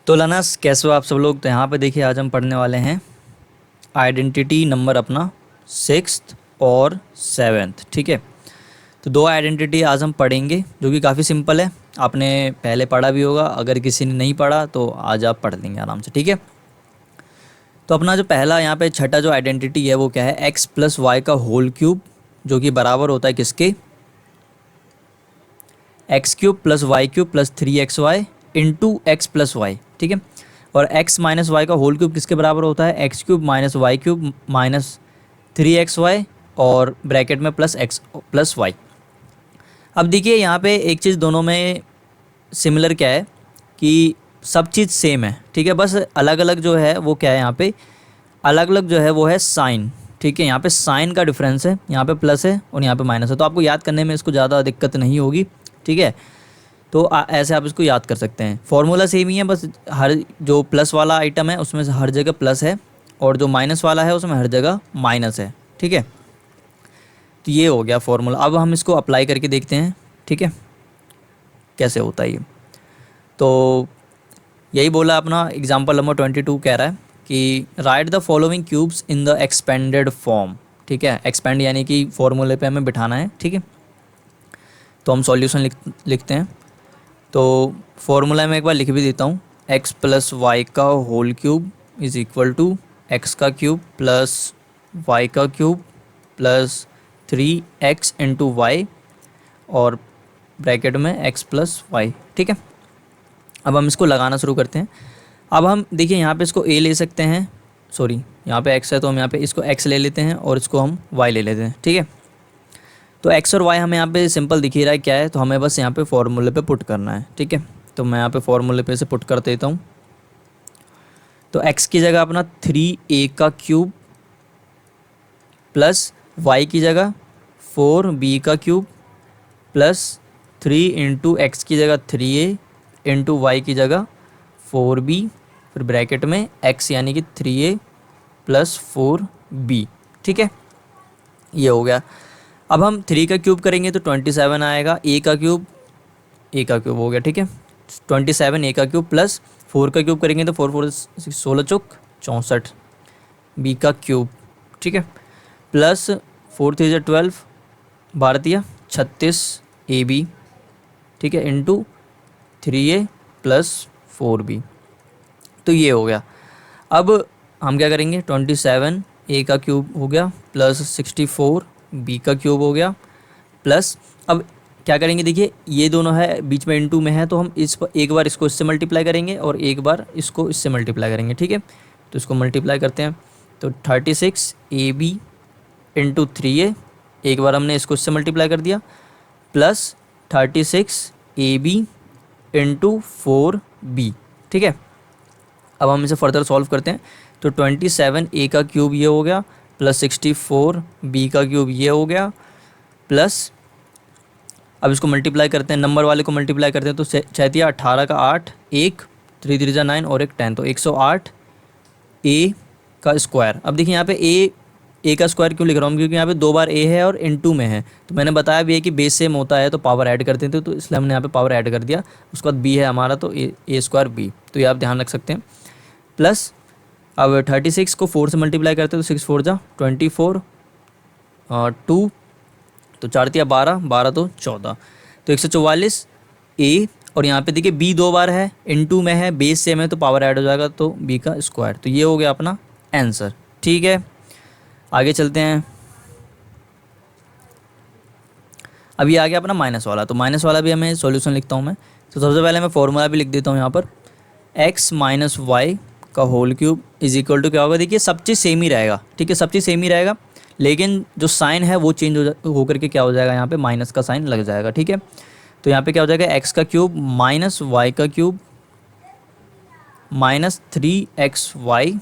तो लनस कैसे हो आप सब लोग। तो यहाँ पे देखिए आज हम पढ़ने वाले हैं आइडेंटिटी नंबर अपना 6th और 7th। ठीक है, तो दो आइडेंटिटी आज हम पढ़ेंगे जो कि काफ़ी सिंपल है। आपने पहले पढ़ा भी होगा, अगर किसी ने नहीं पढ़ा तो आज आप पढ़ लेंगे आराम से। ठीक है, तो अपना जो पहला यहाँ पे छठा जो आइडेंटिटी है वो क्या है, x प्लस वाई का होल क्यूब, जो कि बराबर होता है किसके, x cube plus y cube plus 3xy into x plus y. ठीक है, और x माइनस वाई का होल क्यूब किसके बराबर होता है, x cube minus y cube minus 3xy और ब्रैकेट में प्लस x प्लस वाई। अब देखिए यहाँ पे एक चीज़ दोनों में सिमिलर क्या है कि सब चीज़ सेम है। ठीक है, बस अलग अलग जो है वो क्या है, यहाँ पे अलग अलग जो है वो है साइन। ठीक है, यहाँ पे साइन का डिफरेंस है, यहाँ पे प्लस है और यहाँ पे माइनस है, तो आपको याद करने में इसको ज़्यादा दिक्कत नहीं होगी। ठीक है, तो ऐसे आप इसको याद कर सकते हैं। फॉर्मूला सेम ही है, बस हर जो प्लस वाला आइटम है उसमें से हर जगह प्लस है और जो माइनस वाला है उसमें हर जगह माइनस है। ठीक है, तो ये हो गया फॉर्मूला। अब हम इसको अप्लाई करके देखते हैं। ठीक है, कैसे होता है ये। तो यही बोला अपना एग्जाम्पल नंबर 22 कह रहा है कि right the following cubes in the expanded form. ठीक है, एक्सपेंड यानी कि फॉर्मूले पे हमें बिठाना है। ठीक है, तो हम सॉल्यूशन लिखते हैं। तो फॉर्मूला में एक बार लिख भी देता हूँ, x प्लस वाई का whole cube is equal to x का क्यूब प्लस वाई का cube plus 3x into y और ब्रैकेट में x प्लस वाई। ठीक है, अब हम इसको लगाना शुरू करते हैं। अब हम देखिए यहाँ पे इसको a ले सकते हैं, सॉरी यहाँ पे x है तो हम यहाँ पे इसको x ले लेते हैं और इसको हम y ले लेते हैं। ठीक है, तो x और y हमें यहाँ पे सिंपल दिख ही रहा है क्या है, तो हमें बस यहाँ पे फॉर्मूले पे पुट करना है। ठीक है, तो मैं यहाँ पे फॉर्मूले पे से पुट कर देता हूँ। तो x की जगह अपना 3a का क्यूब प्लस y की जगह 4b का क्यूब प्लस 3 इंटू एक्स की जगह 3a इंटू वाई की जगह 4b, फिर ब्रैकेट में x यानी कि 3a प्लस 4b। ठीक है, ये हो गया। अब हम 3 का क्यूब करेंगे तो 27 आएगा, a का क्यूब हो गया। ठीक है, 27 a का क्यूब प्लस 4 का क्यूब करेंगे तो 4 4 16 चौक 64 b का क्यूब। ठीक है, प्लस 4 3 12 12 36 ab। ठीक है, इंटू 3a प्लस 4b। तो ये हो गया। अब हम क्या करेंगे, 27 a का क्यूब हो गया प्लस 64 b का क्यूब हो गया प्लस, अब क्या करेंगे देखिए ये दोनों है बीच में इनटू में है, तो हम इस पर एक बार इसको इससे मल्टीप्लाई करेंगे और एक बार इसको इससे मल्टीप्लाई करेंगे। ठीक है, तो इसको मल्टीप्लाई करते हैं तो 36 ab इंटू 3a, एक बार हमने इसको इससे मल्टीप्लाई कर दिया, प्लस 36 ab इंटू 4b। ठीक है, अब हम इसे फर्दर सॉल्व करते हैं तो 27 a का क्यूब ये हो गया प्लस 64 b का क्यूब ये हो गया प्लस, अब इसको मल्टीप्लाई करते हैं, नंबर वाले को मल्टीप्लाई करते हैं तो 18 का 8, 1 3 3 9 और 1 10, तो 108 a का स्क्वायर। अब देखिए यहाँ पे a का स्क्वायर क्यों लिख रहा हूँ, क्योंकि यहाँ पे दो बार a है और इनटू में है, तो मैंने बताया भी है कि बेस सेम होता है तो पावर ऐड करते थे, तो इसलिए हमने यहाँ पे पावर ऐड कर दिया। उसके बाद b है हमारा तो a स्क्वायर b, तो ये आप ध्यान रख सकते हैं। प्लस अब 36 को 4 से मल्टीप्लाई करते हैं तो 6 4 जा 24 और 2, तो 4 तिया 12 12 तो 14, तो 144 a, और यहाँ पे देखिए b दो बार है, इनटू में है, बेस सेम है तो पावर ऐड हो जाएगा तो b का स्क्वायर। तो ये हो गया अपना आंसर। ठीक है, आगे चलते हैं। अभी आ गया अपना माइनस वाला, तो माइनस वाला भी हमें सॉल्यूशन लिखता हूँ मैं। तो सबसे पहले मैं फॉर्मूला भी लिख देता हूँ यहाँ पर, x माइनस वाई का whole cube is equal to क्या होगा, देखिए सब चीज़ सेम ही रहेगा। ठीक है, सब चीज़ सेम ही रहेगा, लेकिन जो साइन है वो चेंज हो करके क्या हो जाएगा, यहाँ पे माइनस का साइन लग जाएगा। ठीक है, तो यहाँ पे क्या हो जाएगा, x का क्यूब माइनस वाई का क्यूब माइनस 3xy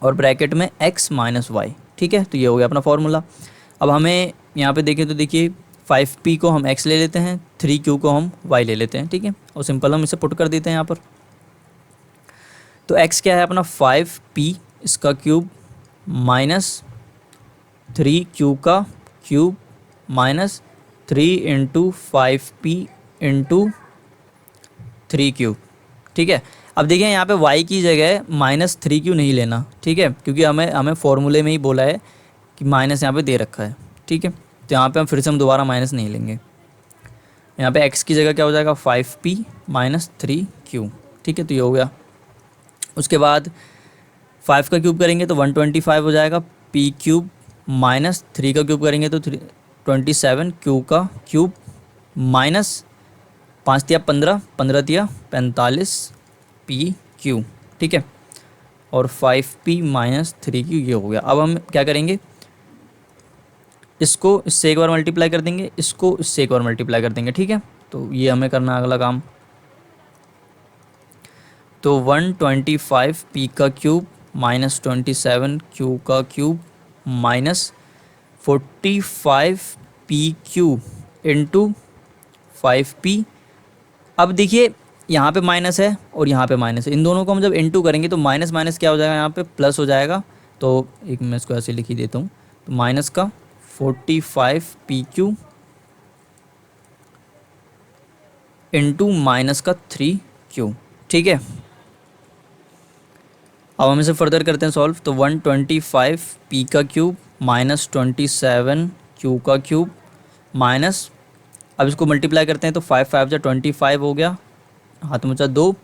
और ब्रैकेट में x माइनस वाई। ठीक है, तो ये हो गया अपना फॉर्मूला। अब हमें यहाँ पे देखें तो देखिए 5p को हम x ले लेते हैं, 3q को हम y ले लेते हैं। ठीक है, और सिंपल हम इसे पुट कर देते हैं यहाँ पर। तो x क्या है अपना 5p इसका क्यूब माइनस 3q का cube minus 3 into 5p into 3q। ठीक है, अब देखिए यहाँ पे y की जगह -3 क्यों नहीं लेना, ठीक है, क्योंकि हमें हमें फॉर्मूले में ही बोला है कि माइनस यहाँ पे दे रखा है, ठीक है। तो यहाँ पे हम फिर से हम दोबारा माइनस नहीं लेंगे। यहाँ पे x की जगह क्या हो जाएगा 5p - 3q, ठीक है। तो ये हो गया। उसके बाद 5 का क्यूब करेंगे तो 125 हो जाएगा, p क्यूब -3 का क्यूब करेंगे तो 27, q का क्यूब माइनस 5 तिया 15, 15 तिया 45 p क्यू, ठीक है। और 5p - 3q ये हो गया। अब हम क्या करेंगे, इसको इससे एक बार मल्टीप्लाई कर देंगे, इसको इससे एक बार मल्टीप्लाई कर देंगे, ठीक है। तो ये हमें करना है अगला काम। तो 125p का क्यूब -27q का cube -45p cube into 5p। अब देखिए यहाँ पे माइनस है और यहाँ पे माइनस है, इन दोनों को हम जब इंटू करेंगे तो माइनस माइनस क्या हो जाएगा, यहाँ पे प्लस हो जाएगा। तो एक मैं इसको ऐसे लिख ही देता हूँ, तो माइनस का 45pq इंटू माइनस का 3q, ठीक है। अब हम इसे फर्दर करते हैं सॉल्व। तो 125p का क्यूब -27q का क्यूब माइनस, अब इसको मल्टीप्लाई करते हैं तो 5 5 जा 25 हो गया, हाथ में बचा 2,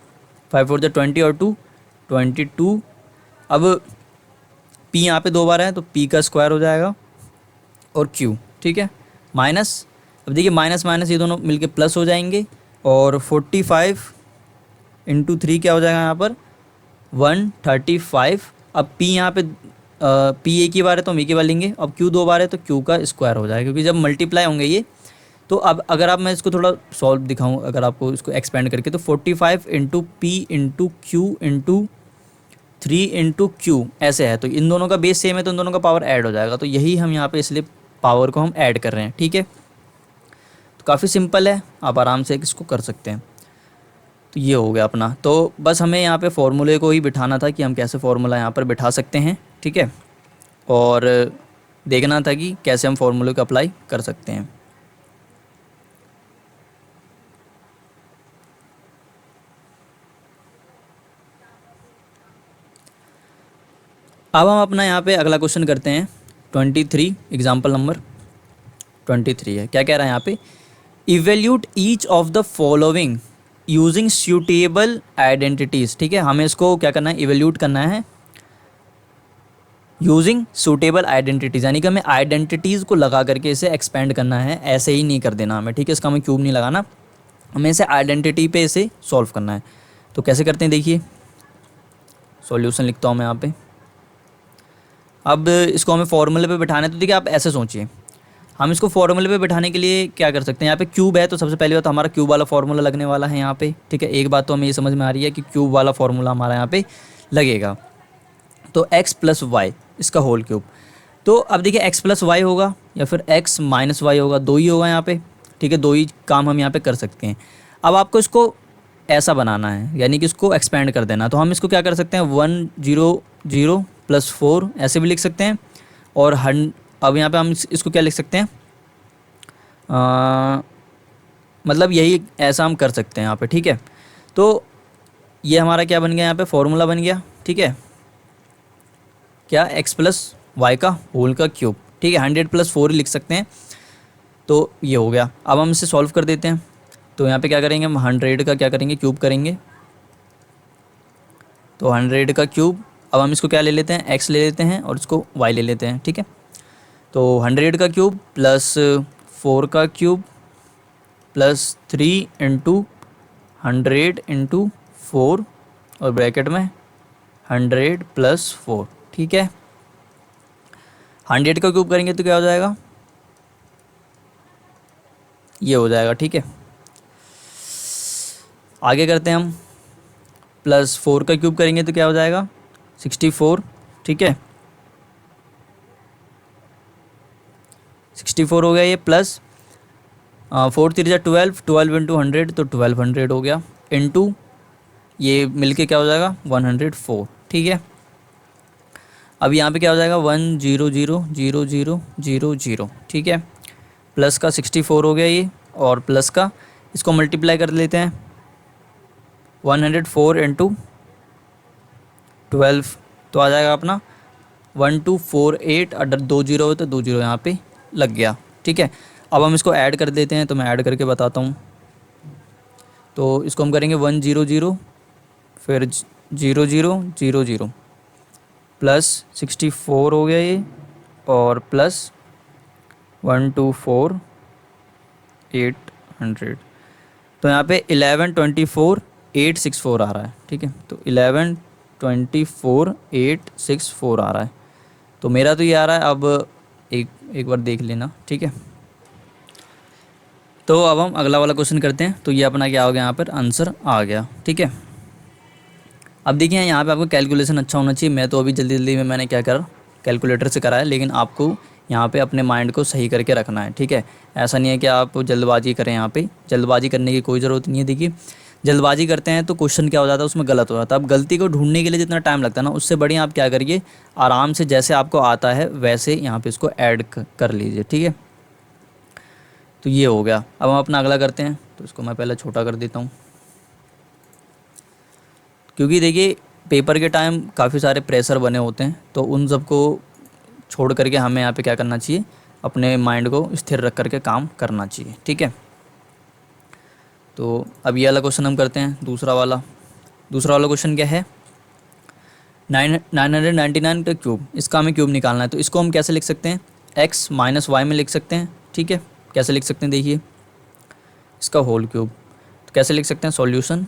5 4 जा 20 और 2 22। अब p यहाँ पे 2 बार है तो p का स्क्वायर हो जाएगा और q, ठीक है, माइनस। अब देखिए माइनस माइनस ये दोनों मिलके प्लस हो जाएंगे और 45 इंटू 3 क्या हो जाएगा यहाँ पर 135। अब p यहाँ पे p एक ही बार है तो हम एक ही बार लेंगे, अब q 2 बार है तो q का स्क्वायर हो जाएगा, क्योंकि जब मल्टीप्लाई होंगे ये। तो अब अगर आप मैं इसको थोड़ा सॉल्व दिखाऊं, अगर आपको इसको एक्सपेंड करके, तो 45 into P into Q into 3 into Q ऐसे है। तो इन दोनों का बेस सेम है तो इन दोनों का पावर ऐड हो जाएगा। तो यही हम यहाँ पे इसलिए पावर को हम ऐड कर रहे हैं, ठीक है। तो काफ़ी सिंपल है, आप आराम से इसको कर सकते हैं। तो ये हो गया अपना। तो बस हमें यहाँ पे फॉर्मूले को ही बिठाना था कि हम कैसे फॉर्मूला यहाँ पर बिठा सकते हैं, ठीक है, और देखना था कि कैसे हम फॉर्मूले को अप्लाई कर सकते हैं। अब हम अपना यहाँ पे अगला क्वेश्चन करते हैं 23, एग्जाम्पल नंबर 23 है। क्या कह रहा है यहाँ पे, evaluate each of the following using suitable identities, ठीक है। हमें इसको क्या करना है, इवेल्यूट करना है यूजिंग सूटेबल आइडेंटिटीज़, यानी कि हमें आइडेंटिटीज़ को लगा करके इसे एक्सपेंड करना है, ऐसे ही नहीं कर देना हमें, ठीक है। इसका हमें क्यूब नहीं लगाना, हमें इसे आइडेंटिटी पे इसे सॉल्व करना है। तो कैसे करते हैं देखिए, सॉल्यूशन लिखता हूँ मैं यहाँ पे। अब इसको हमें फॉर्मूले पे बिठाना है, तो देखिए आप ऐसे सोचिए, हम इसको फॉर्मूले पे बिठाने के लिए क्या कर सकते हैं, यहाँ पे क्यूब है तो सबसे पहले बात तो हमारा क्यूब वाला फॉर्मूला लगने वाला है यहाँ पे, ठीक है। एक बात तो हमें ये समझ में आ रही है कि क्यूब वाला फॉर्मूला हमारा यहाँ पे लगेगा। तो x + y इसका होल क्यूब। तो अब देखिए x + y होगा या फिर x - y होगा, दो ही होगा यहाँ पे, ठीक है, दो ही काम हम यहाँ पे कर सकते हैं। अब आपको इसको ऐसा बनाना है, यानी कि इसको एक्सपेंड कर देना। तो हम इसको क्या कर सकते हैं, 1 0 0 + 4 ऐसे भी लिख सकते हैं। और अब यहाँ पे हम इसको क्या लिख सकते हैं, मतलब यही ऐसा हम कर सकते हैं यहाँ पे, ठीक है। तो ये हमारा क्या बन गया, यहाँ पे फॉर्मूला बन गया, ठीक है, क्या x + y का होल का क्यूब, ठीक है। 100 + 4 लिख सकते हैं। तो ये हो गया। अब हम इसे सॉल्व कर देते हैं। तो यहाँ पे क्या करेंगे, हम 100 का क्या करेंगे, क्यूब करेंगे। तो 100 का क्यूब, अब हम इसको क्या ले लेते हैं, x ले लेते हैं और इसको y ले लेते हैं, ठीक है। तो 100 का क्यूब प्लस 4 का क्यूब प्लस 3 इंटू 100 इंटू 4 और ब्रैकेट में 100 + 4, ठीक है। 100 का क्यूब करेंगे तो क्या हो जाएगा, ये हो जाएगा, ठीक है। आगे करते हैं हम, प्लस 4 का क्यूब करेंगे तो क्या हो जाएगा 64, ठीक है। 64 हो गया ये, प्लस 4 3 जा 12, 12 इंटू 100 तो 1200 हो गया, इंटू ये मिलके क्या हो जाएगा 104, ठीक है। अब यहाँ पे क्या हो जाएगा 1 0 0 0 0 0 0, ठीक है। प्लस का 64 हो गया ये, और प्लस का इसको मल्टीप्लाई कर लेते हैं, 104 इंटू 12 तो आ जाएगा अपना 1248, अगर 2 जीरो हो तो 2 जीरो यहाँ पे लग गया। ठीक है, अब हम इसको ऐड कर देते हैं, तो मैं ऐड करके बताता हूँ। तो इसको हम करेंगे 100, फिर 0000 प्लस 64 हो गया ये, और प्लस 124800। तो यहाँ पे 1124,864 आ रहा है। ठीक है, तो 1124,864 आ रहा है। तो मेरा तो ये आ रहा है। अब एक एक बार देख लेना। ठीक है, तो अब हम अगला वाला क्वेश्चन करते हैं। तो ये अपना क्या हो गया, यहाँ पर आंसर आ गया। ठीक है, अब देखिए यहाँ पे आपको कैलकुलेशन अच्छा होना चाहिए। मैं तो अभी जल्दी जल्दी में मैंने क्या करा, कैलकुलेटर से करा है, लेकिन आपको यहाँ पे अपने माइंड को सही करके रखना है। ठीक है, ऐसा नहीं है कि आप जल्दबाजी करें। यहाँ पे जल्दबाजी करने की कोई ज़रूरत नहीं है। देखिए, जल्दबाजी करते हैं तो क्वेश्चन क्या हो जाता है, उसमें गलत हो जाता है। अब गलती को ढूंढने के लिए जितना टाइम लगता है ना, उससे बढ़िया आप क्या करिए, आराम से जैसे आपको आता है वैसे यहाँ पर इसको ऐड कर लीजिए। ठीक है, तो ये हो गया। अब हम अपना अगला करते हैं। तो इसको मैं पहले छोटा कर देता हूँ, क्योंकि देखिए पेपर के टाइम काफ़ी सारे प्रेशर बने होते हैं, तो उन सब को छोड़ करके हमें यहाँ पे क्या करना चाहिए, अपने माइंड को स्थिर रख करके काम करना चाहिए। ठीक है, तो अब ये वाला क्वेश्चन हम करते हैं। दूसरा वाला क्वेश्चन क्या है, 999 का क्यूब, इसका हमें क्यूब निकालना है। तो इसको हम कैसे लिख सकते हैं, x माइनस वाई में लिख सकते हैं। ठीक है, कैसे लिख सकते हैं, देखिए इसका होल क्यूब। तो कैसे लिख सकते हैं, सॉल्यूशन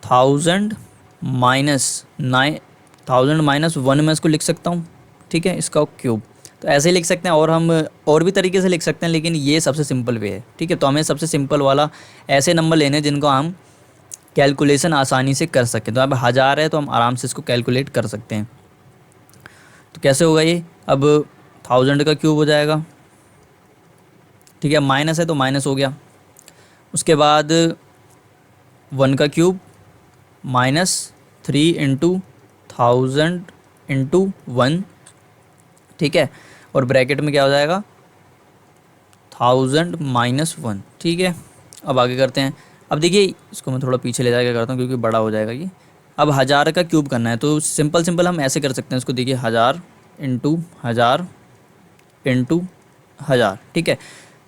1000 माइनस 1 में इसको लिख सकता हूँ। ठीक है, इसका क्यूब। तो ऐसे ही लिख सकते हैं, और हम और भी तरीके से लिख सकते हैं, लेकिन ये सबसे सिंपल वे है। ठीक है, तो हमें सबसे सिंपल वाला ऐसे नंबर लेने हैं जिनको हम कैलकुलेशन आसानी से कर सकें। तो अब 1000 है तो हम आराम से इसको कैलकुलेट कर सकते हैं। तो कैसे होगा ये, अब 1000 का क्यूब हो जाएगा। ठीक है, माइनस है तो माइनस हो गया। उसके बाद 1 का क्यूब माइनस 3 इंटू 1000 इंटू 1। ठीक है, और ब्रैकेट में क्या हो जाएगा, 1000 माइनस 1। ठीक है, अब आगे करते हैं। अब देखिए इसको मैं थोड़ा पीछे ले जाकर करता हूँ, क्योंकि बड़ा हो जाएगा ये। अब 1000 का क्यूब करना है, तो सिंपल हम ऐसे कर सकते हैं इसको। देखिए 1000 इंटू 1000 इंटू 1000। ठीक है,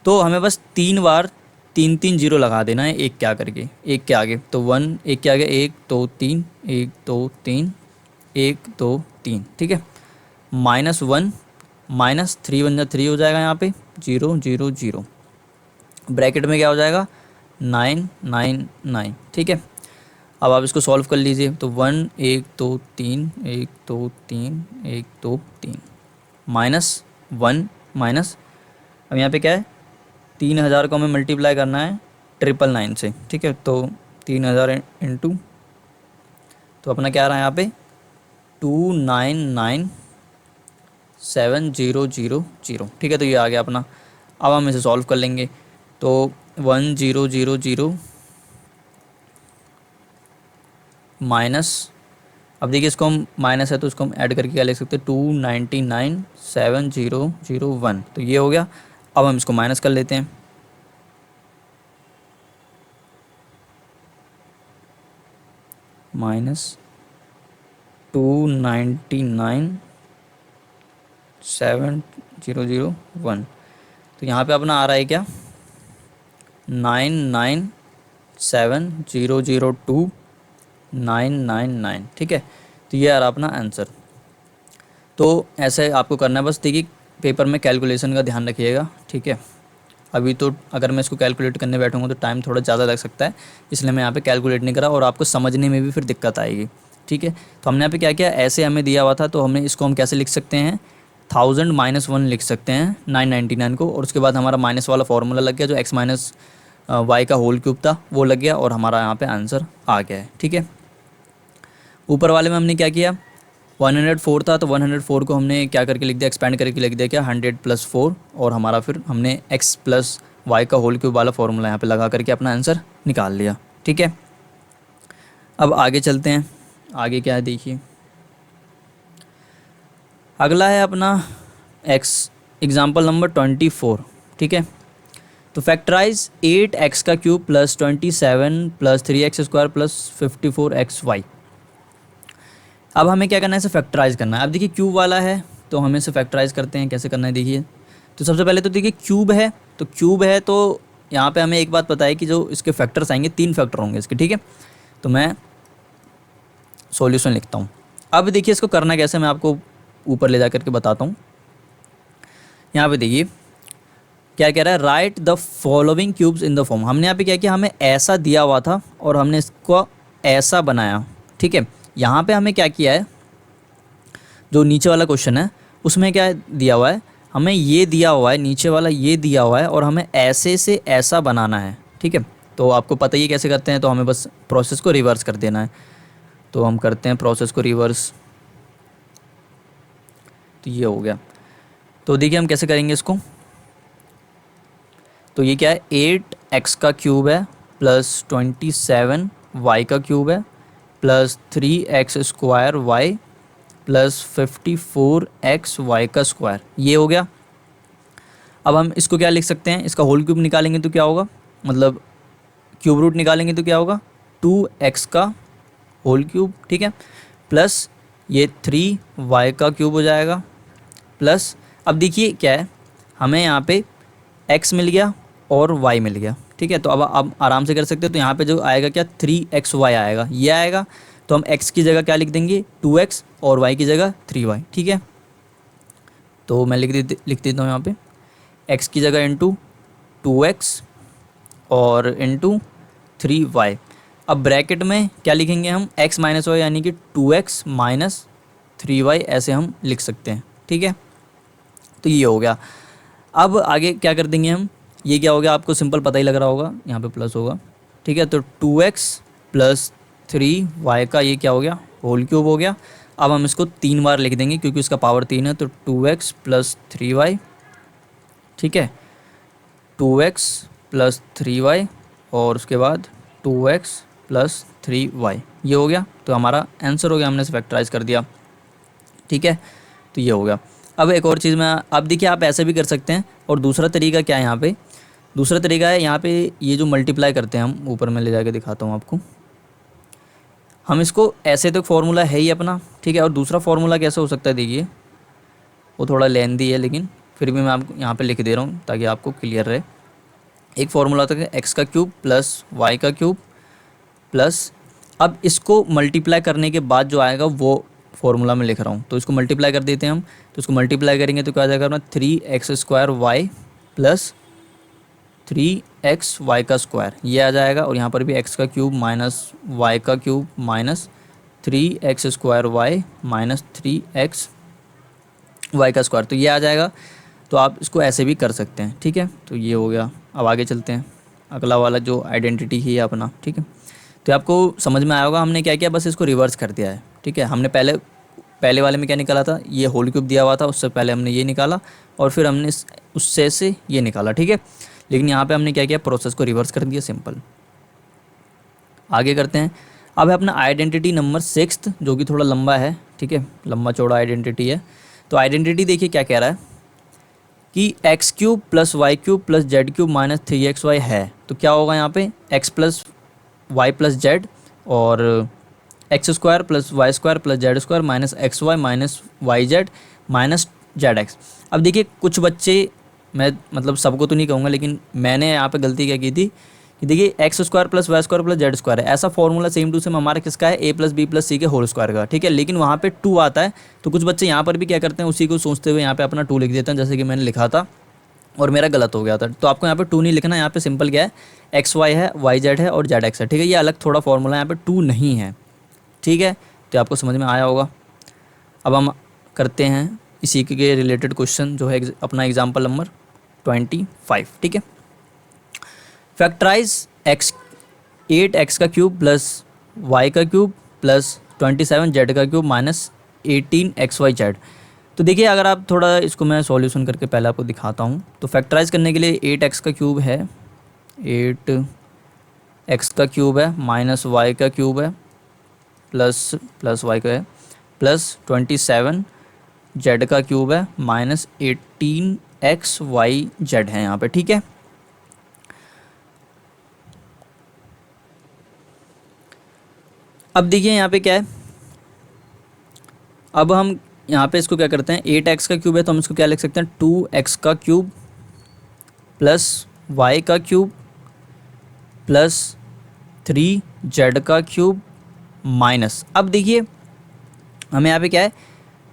तो हमें बस 3 बार 3 जीरो लगा देना है, एक क्या करके, एक के आगे। तो 1 एक के आगे, 1 2 3, 1 2 3, 1 2 3। ठीक है, -1 माइनस 3 बन जा 3 हो जाएगा यहाँ पे, 0 0 0। ब्रैकेट में क्या हो जाएगा, 9 9 9। ठीक है, अब आप इसको सॉल्व कर लीजिए। तो 1 1 2 3, 1 2 3, 1 2 3, -1 माइनस, अब यहाँ पे क्या है, 3000 को हमें मल्टीप्लाई करना है 999 से। ठीक है, तो 3000 इंटू, तो अपना क्या आ रहा है यहाँ पे 2997000। ठीक है, तो ये आ गया अपना। अब हम इसे सॉल्व कर लेंगे। तो 1000 माइनस, अब देखिए इसको हम माइनस है तो इसको हम ऐड करके क्या लिख सकते हैं, 2997001। तो ये हो गया। अब हम इसको माइनस कर लेते हैं। -2997001। तो यहाँ पे अपना आ रहा है क्या, 997002999। ठीक है, तो ये आ रहा अपना आंसर। तो ऐसे आपको करना है। बस देखिए पेपर में कैलकुलेशन का ध्यान रखिएगा। ठीक है, अभी तो अगर मैं इसको कैलकुलेट करने बैठूंगा तो टाइम थोड़ा ज़्यादा लग सकता है, इसलिए मैं यहाँ पे कैलकुलेट नहीं करा, और आपको समझने में भी फिर दिक्कत आएगी। ठीक है, तो हमने यहाँ पे क्या किया, ऐसे हमें दिया हुआ था, तो हमने इसको हम कैसे लिख सकते हैं, 1000 माइनस 1 लिख सकते हैं 999 को, और उसके बाद हमारा माइनस वाला फॉर्मूला लग गया, जो x माइनस वाई का होल क्यूब था वो लग गया, और हमारा यहाँ पे आंसर आ गया है। ठीक है, ऊपर वाले में हमने क्या किया, 104 था, तो 104 को हमने क्या करके लिख दिया, एक्सपेंड करके लिख दिया क्या, 100 + 4, और हमारा फिर हमने x + y का होल क्यूब वाला फॉर्मूला यहाँ पे लगा करके अपना आंसर निकाल लिया। ठीक है, अब आगे चलते हैं। आगे क्या है देखिए, अगला है अपना एग्जाम्पल नंबर 24। ठीक है, तो फैक्टराइज 8x का cube plus 27 plus 3x² plus 54xy। अब हमें क्या करना है, इसे फैक्टराइज करना है। अब देखिए क्यूब वाला है तो हमें इसे फैक्टराइज करते हैं, कैसे करना है देखिए। तो सबसे पहले तो देखिए क्यूब है, तो क्यूब है तो यहाँ पे हमें एक बात पता है कि जो इसके फैक्टर्स आएंगे 3 फैक्टर होंगे इसके, ठीक है। तो मैं सॉल्यूशन लिखता हूँ। अब देखिए इसको करना कैसे, मैं आपको ऊपर ले जा करके बताता हूँ। यहाँ पे देखिए क्या कह रहा है, right the following cubes in the form. हमने यहाँ पे क्या किया, हमें ऐसा दिया हुआ था और हमने इसको ऐसा बनाया, ठीक है। यहाँ पे हमें क्या किया है, जो नीचे वाला क्वेश्चन है उसमें क्या दिया हुआ है, हमें ये दिया हुआ है, नीचे वाला ये दिया हुआ है और हमें ऐसे से ऐसा बनाना है, ठीक है। तो आपको पता ही कैसे करते हैं, तो हमें बस प्रोसेस को रिवर्स कर देना है। तो हम करते हैं प्रोसेस को रिवर्स, तो ये हो गया। तो देखिए हम कैसे करेंगे इसको। तो ये क्या है, 8x का क्यूब है प्लस 27y का क्यूब है plus 3x² y plus 54xy का स्क्वायर, ये हो गया। अब हम इसको क्या लिख सकते हैं, इसका होल क्यूब निकालेंगे तो क्या होगा, मतलब क्यूब रूट निकालेंगे तो क्या होगा, 2x का होल क्यूब, ठीक है, प्लस ये 3y का क्यूब हो जाएगा प्लस, अब देखिए क्या है, हमें यहाँ पे x मिल गया और y मिल गया, ठीक है। तो अब आराम से कर सकते हैं। तो यहाँ पे जो आएगा क्या, 3xy आएगा, ये आएगा। तो हम x की जगह क्या लिख देंगे, 2x और y की जगह 3y, ठीक है। तो मैं लिख देता हूँ यहाँ पे x की जगह इंटू 2x और इंटू 3y। अब ब्रैकेट में क्या लिखेंगे हम, x माइनस वाई यानी कि 2x माइनस 3y, ऐसे हम लिख सकते हैं, ठीक है। तो ये हो गया। अब आगे क्या कर देंगे हम, ये क्या हो गया आपको सिंपल पता ही लग रहा होगा, यहाँ पे प्लस होगा, ठीक है। तो 2x प्लस 3y का ये क्या हो गया, होल क्यूब हो गया। अब हम इसको 3 बार लिख देंगे क्योंकि इसका पावर 3 है, तो 2x प्लस 3y, ठीक है, 2x प्लस 3y और उसके बाद 2x प्लस 3y, ये हो गया। तो हमारा आंसर हो गया, हमने इसे फैक्टराइज कर दिया, ठीक है। तो ये हो गया। अब एक और चीज़ में, अब देखिए आप ऐसे भी कर सकते हैं और दूसरा तरीका क्या है, यहाँ पे दूसरा तरीका है, यहाँ पे ये जो मल्टीप्लाई करते हैं हम, ऊपर मैं ले जाके दिखाता हूँ आपको। हम इसको ऐसे तो फॉर्मूला है ही अपना, ठीक है, और दूसरा फॉर्मूला कैसे हो सकता है देखिए, वो थोड़ा लेंदी है लेकिन फिर भी मैं आपको यहाँ पे लिख दे रहा हूँ ताकि आपको क्लियर रहे। एक फार्मूला होता है एक्स का क्यूब प्लस वाई का क्यूब प्लस, अब इसको मल्टीप्लाई करने के बाद जो आएगा वो फार्मूला में लिख रहा हूँ। तो इसको मल्टीप्लाई कर देते हैं हम, तो इसको मल्टीप्लाई करेंगे तो क्या आ जाएगा अपना 3x² वाई प्लस 3xy का स्क्वायर, ये आ जाएगा। और यहाँ पर भी x का क्यूब माइनस वाई का cube minus 3x² y minus 3xy का स्क्वायर, तो ये आ जाएगा। तो आप इसको ऐसे भी कर सकते हैं, ठीक है। तो ये हो गया। अब आगे चलते हैं, अगला वाला जो आइडेंटिटी ही है अपना, ठीक है। तो आपको समझ में आया होगा हमने क्या किया, बस इसको रिवर्स कर दिया है, ठीक है। हमने पहले वाले में क्या निकाला था, ये होल क्यूब दिया हुआ था, उससे पहले हमने ये निकाला और फिर हमने उससे से ये निकाला, ठीक है। लेकिन यहाँ पे हमने क्या किया, प्रोसेस को रिवर्स कर दिया, सिंपल। आगे करते हैं। अब है अपना आइडेंटिटी नंबर 6 जो कि थोड़ा लंबा है, ठीक है, लंबा चौड़ा आइडेंटिटी है। तो आइडेंटिटी देखिए क्या कह रहा है कि x cube plus y cube plus z cube minus 3xy है। तो क्या होगा यहाँ पे, x plus y plus z और x² plus y² plus z² minus xy minus yz minus zx। अब देखिए कुछ बच्चे, मैं मतलब सबको तो नहीं कहूँगा लेकिन मैंने यहाँ पे गलती क्या की थी कि देखिए x² plus y² plus z² है, ऐसा फॉर्मूला सेम टू सेम हमारा किसका है, a प्लस बी प्लस सी के होल स्क्वायर का, ठीक है। लेकिन वहाँ पे 2 आता है, तो कुछ बच्चे यहाँ पर भी क्या करते हैं, उसी को सोचते हुए यहाँ पे अपना 2 लिख देते हैं, जैसे कि मैंने लिखा था और मेरा गलत हो गया था। तो आपको यहाँ पे 2 नहीं लिखना, यहाँ पे सिंपल क्या है, xy है, yz है और zx है, ठीक है। ये अलग थोड़ा फॉर्मूला, यहाँ पे 2 नहीं है, ठीक है। तो आपको समझ में आया होगा। अब हम करते हैं इसी के रिलेटेड क्वेश्चन जो है अपना एग्जाम्पल नंबर 25, ठीक है। फैक्टराइज 8x का क्यूब प्लस y का क्यूब प्लस 27z का क्यूब माइनस 18xyz। तो देखिए अगर आप थोड़ा इसको मैं सॉल्यूशन करके पहले आपको दिखाता हूँ। तो फैक्टराइज करने के लिए 8x का क्यूब है, 8x का क्यूब है माइनस y का क्यूब है प्लस y का है प्लस 27z का क्यूब है माइनस 18xyz है यहाँ पे, ठीक है। अब देखिए यहाँ पे क्या है, अब हम यहाँ पे इसको क्या करते हैं, 8x का क्यूब है तो हम इसको क्या लिख सकते हैं, 2x का क्यूब प्लस y का क्यूब प्लस 3z का क्यूब माइनस, अब देखिए हमें यहाँ पे क्या है,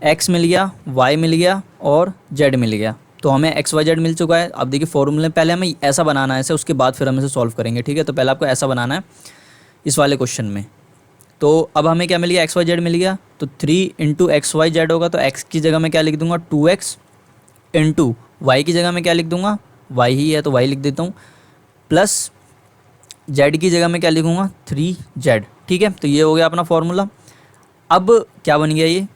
x मिल गया, y मिल गया और z मिल गया, तो हमें एक्स वाई जेड मिल चुका है। अब देखिए फॉर्मूले पहले हमें ऐसा बनाना है इसे, उसके बाद फिर हम इसे सॉल्व करेंगे, ठीक है। तो पहले आपको ऐसा बनाना है इस वाले क्वेश्चन में। तो अब हमें क्या मिल गया, एक्स वाई जेड मिल गया, तो 3 इंटू एक्स वाई जेड होगा, तो एक्स की जगह मैं क्या लिख दूंगा, 2x इंटू वाई की जगह मैं क्या लिख दूंगा, वाई ही है तो वाई लिख देता हूँ, प्लस जेड की जगह मैं क्या लिखूँगा, 3z, ठीक है। तो ये हो गया अपना फॉर्मूला। अब क्या बन गया ये,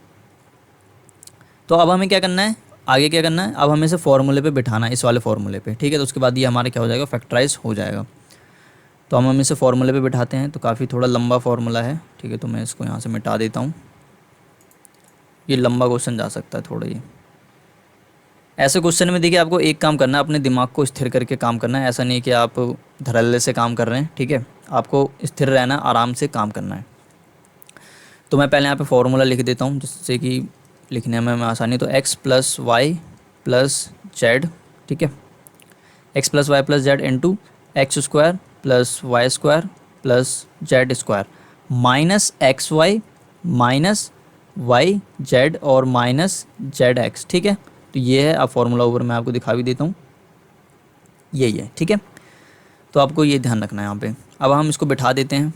तो अब हमें क्या करना है, आगे क्या करना है, अब हमें इसे फॉर्मूले पे बिठाना है, इस वाले फॉर्मूले पे, ठीक है। तो उसके बाद ये हमारा क्या हो जाएगा, फैक्टराइज हो जाएगा। तो हम इसे फॉर्मूले पे बिठाते हैं, तो काफ़ी थोड़ा लंबा फॉर्मूला है, ठीक है। तो मैं इसको यहाँ से मिटा देता हूँ, ये लंबा क्वेश्चन जा सकता है थोड़ा। ये ऐसे क्वेश्चन में देखिए आपको एक काम करना है, अपने दिमाग को स्थिर करके काम करना है, ऐसा नहीं कि आप धड़ल्ले से काम कर रहे हैं, ठीक है। आपको स्थिर रहना, आराम से काम करना है। तो मैं पहले यहाँ पे फॉर्मूला लिख देता हूँ जिससे कि लिखने में आसानी। तो x plus y plus z, ठीक है, x plus y plus z into x square plus y square plus z square minus x y minus y z और माइनस जेड एक्स, ठीक है। तो ये है, अब फॉर्मूला ऊपर मैं आपको दिखा भी देता हूँ, यही है, ठीक है। तो आपको ये ध्यान रखना है यहाँ पे। अब हम इसको बिठा देते हैं,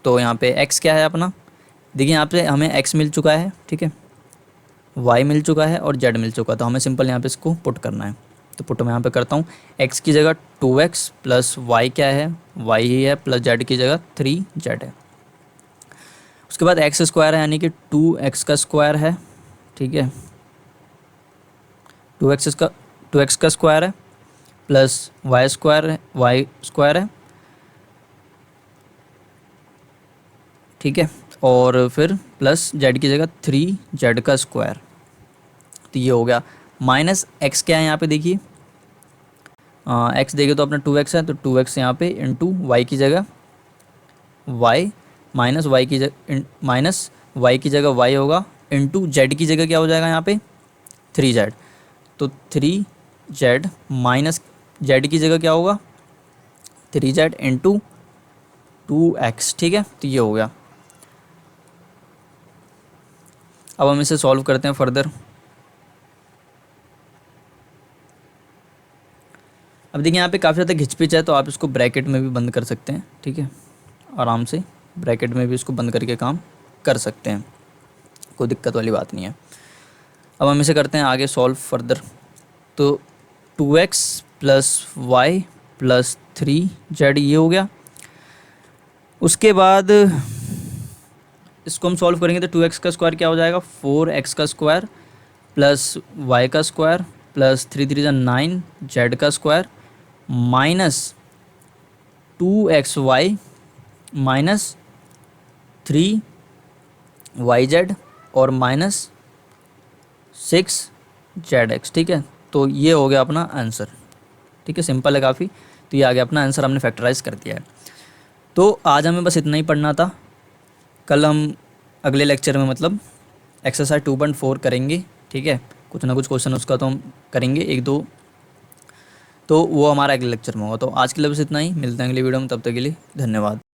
तो यहाँ पे x क्या है अपना, देखिए यहाँ पे हमें x मिल चुका है, ठीक है, y मिल चुका है और z मिल चुका है, तो हमें सिंपल यहाँ पे इसको पुट करना है। तो पुट मैं यहाँ पे करता हूँ, x की जगह 2x प्लस y क्या है, y ही है, प्लस z की जगह 3z है। उसके बाद x स्क्वायर है, यानी कि 2x का स्क्वायर है, ठीक है, 2x का स्क्वायर है प्लस y स्क्वायर है, ठीक है, और फिर प्लस z की जगह 3z का स्क्वायर। तो ये हो गया, माइनस x क्या है यहाँ पे देखिए, x देखिए तो अपना 2x है, तो 2x यहाँ पे इंटू वाई की जगह y माइनस वाई की जगह माइनस वाई की जगह y होगा, इंटू z की जगह क्या हो जाएगा यहाँ पे 3z, तो 3z माइनस z की जगह क्या होगा 3z इंटू 2x, ठीक है। तो ये हो गया। अब हम इसे सॉल्व करते हैं फर्दर। अब देखिए यहाँ पे काफ़ी ज़्यादा घिचपिच है, तो आप इसको ब्रैकेट में भी बंद कर सकते हैं, ठीक है, आराम से ब्रैकेट में भी इसको बंद करके काम कर सकते हैं, कोई दिक्कत वाली बात नहीं है। अब हम इसे करते हैं आगे सॉल्व फर्दर। तो 2x plus y plus 3z ये हो गया। उसके बाद इसको हम सॉल्व करेंगे, तो 2x का स्क्वायर क्या हो जाएगा, 4x का स्क्वायर प्लस y का स्क्वायर प्लस 3 3 9 z का square minus 2xy minus 3yz और माइनस 6zx, ठीक है। तो ये हो गया अपना आंसर, ठीक है, सिंपल है काफ़ी। तो ये आ गया अपना आंसर, हमने फैक्टराइज कर दिया है। तो आज हमें बस इतना ही पढ़ना था। कल हम अगले लेक्चर में मतलब एक्सरसाइज 2.4 करेंगे, ठीक है, कुछ ना कुछ क्वेश्चन उसका तो हम करेंगे, एक दो, तो वो हमारा अगले लेक्चर में होगा। तो आज के लिए बस इतना ही, मिलते हैं अगले वीडियो में, तब तक के लिए धन्यवाद।